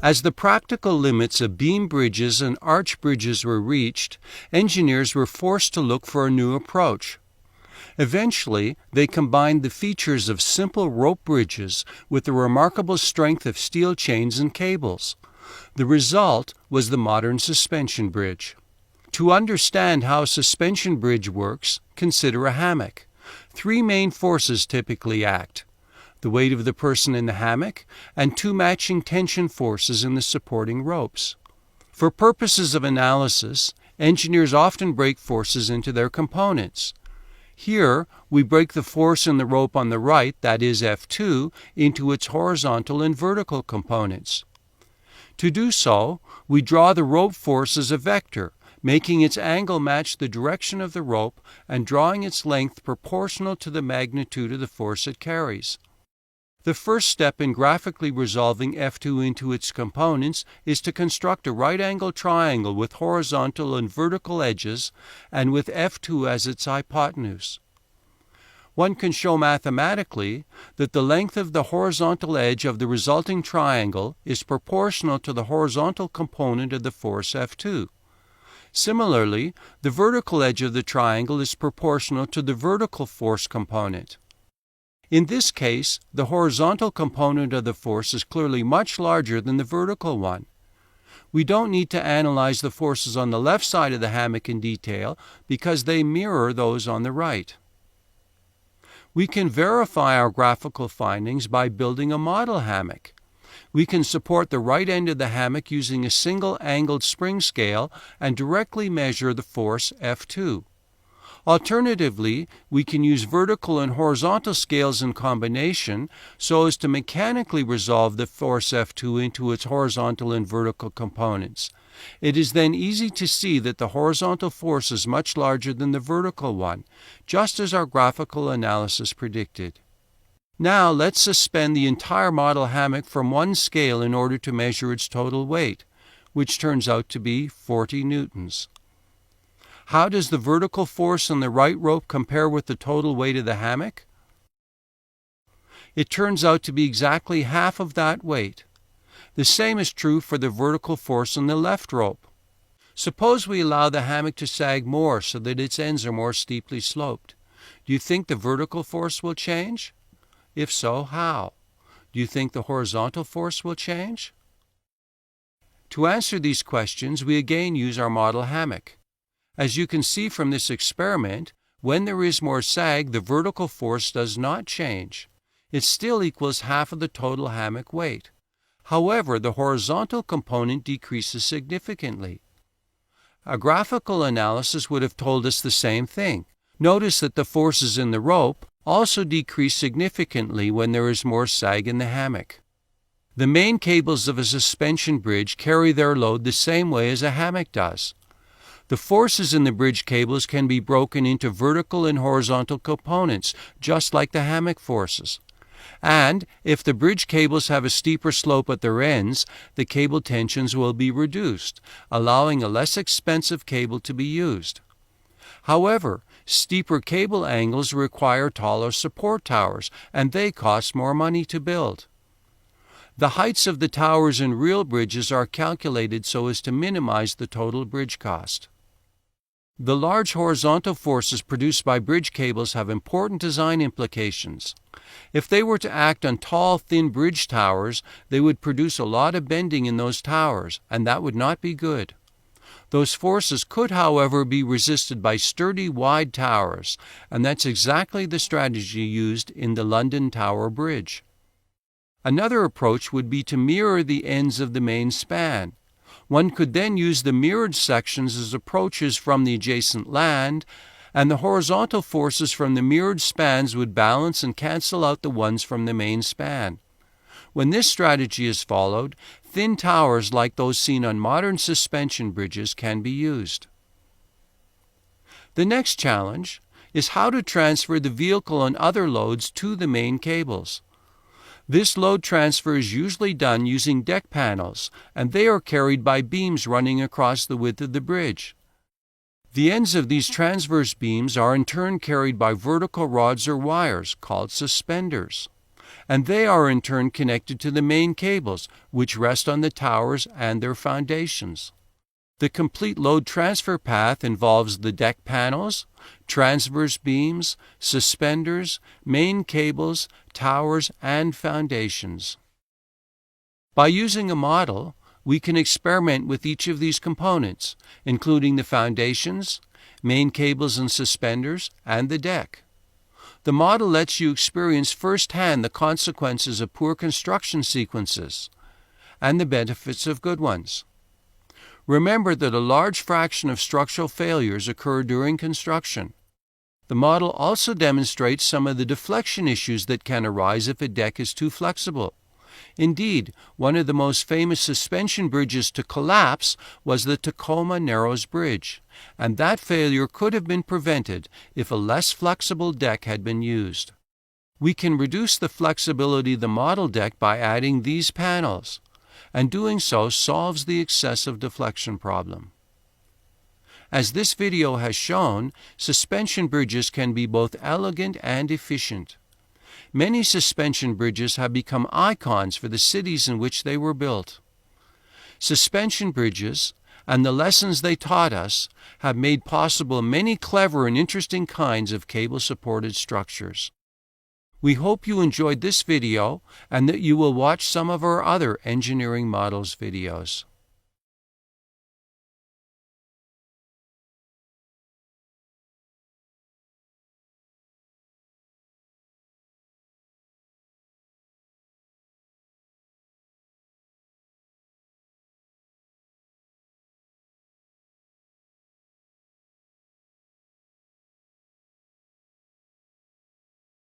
As the practical limits of beam bridges and arch bridges were reached, engineers were forced to look for a new approach. Eventually, they combined the features of simple rope bridges with the remarkable strength of steel chains and cables. The result was the modern suspension bridge. To understand how a suspension bridge works, consider a hammock. Three main forces typically act: the weight of the person in the hammock, and two matching tension forces in the supporting ropes. For purposes of analysis, engineers often break forces into their components. Here, we break the force in the rope on the right, that is F2, into its horizontal and vertical components. To do so, we draw the rope force as a vector, making its angle match the direction of the rope and drawing its length proportional to the magnitude of the force it carries. The first step in graphically resolving F2 into its components is to construct a right-angled triangle with horizontal and vertical edges and with F2 as its hypotenuse. One can show mathematically that the length of the horizontal edge of the resulting triangle is proportional to the horizontal component of the force F2. Similarly, the vertical edge of the triangle is proportional to the vertical force component. In this case, the horizontal component of the force is clearly much larger than the vertical one. We don't need to analyze the forces on the left side of the hammock in detail because they mirror those on the right. We can verify our graphical findings by building a model hammock. We can support the right end of the hammock using a single angled spring scale and directly measure the force F2. Alternatively, we can use vertical and horizontal scales in combination so as to mechanically resolve the force F2 into its horizontal and vertical components. It is then easy to see that the horizontal force is much larger than the vertical one, just as our graphical analysis predicted. Now let's suspend the entire model hammock from one scale in order to measure its total weight, which turns out to be 40 newtons. How does the vertical force on the right rope compare with the total weight of the hammock? It turns out to be exactly half of that weight. The same is true for the vertical force on the left rope. Suppose we allow the hammock to sag more so that its ends are more steeply sloped. Do you think the vertical force will change? If so, how? Do you think the horizontal force will change? To answer these questions, we again use our model hammock. As you can see from this experiment, when there is more sag, the vertical force does not change. It still equals half of the total hammock weight. However, the horizontal component decreases significantly. A graphical analysis would have told us the same thing. Notice that the forces in the rope also decrease significantly when there is more sag in the hammock. The main cables of a suspension bridge carry their load the same way as a hammock does. The forces in the bridge cables can be broken into vertical and horizontal components, just like the hammock forces. And if the bridge cables have a steeper slope at their ends, the cable tensions will be reduced, allowing a less expensive cable to be used. However, steeper cable angles require taller support towers, and they cost more money to build. The heights of the towers in real bridges are calculated so as to minimize the total bridge cost. The large horizontal forces produced by bridge cables have important design implications. If they were to act on tall, thin bridge towers, they would produce a lot of bending in those towers, and that would not be good. Those forces could, however, be resisted by sturdy, wide towers, and that's exactly the strategy used in the London Tower Bridge. Another approach would be to mirror the ends of the main span. One could then use the mirrored sections as approaches from the adjacent land, and the horizontal forces from the mirrored spans would balance and cancel out the ones from the main span. When this strategy is followed, thin towers like those seen on modern suspension bridges can be used. The next challenge is how to transfer the vehicle and other loads to the main cables. This load transfer is usually done using deck panels, and they are carried by beams running across the width of the bridge. The ends of these transverse beams are in turn carried by vertical rods or wires, called suspenders. and they are in turn connected to the main cables, which rest on the towers and their foundations. The complete load transfer path involves the deck panels, transverse beams, suspenders, main cables, towers, and foundations. By using a model, we can experiment with each of these components, including the foundations, main cables and suspenders, and the deck. The model lets you experience firsthand the consequences of poor construction sequences and the benefits of good ones. Remember that a large fraction of structural failures occur during construction. The model also demonstrates some of the deflection issues that can arise if a deck is too flexible. Indeed, one of the most famous suspension bridges to collapse was the Tacoma Narrows Bridge, and that failure could have been prevented if a less flexible deck had been used. We can reduce the flexibility of the model deck by adding these panels, and doing so solves the excessive deflection problem. As this video has shown, suspension bridges can be both elegant and efficient. Many suspension bridges have become icons for the cities in which they were built. Suspension bridges, and the lessons they taught us, have made possible many clever and interesting kinds of cable-supported structures. We hope you enjoyed this video and that you will watch some of our other engineering models videos.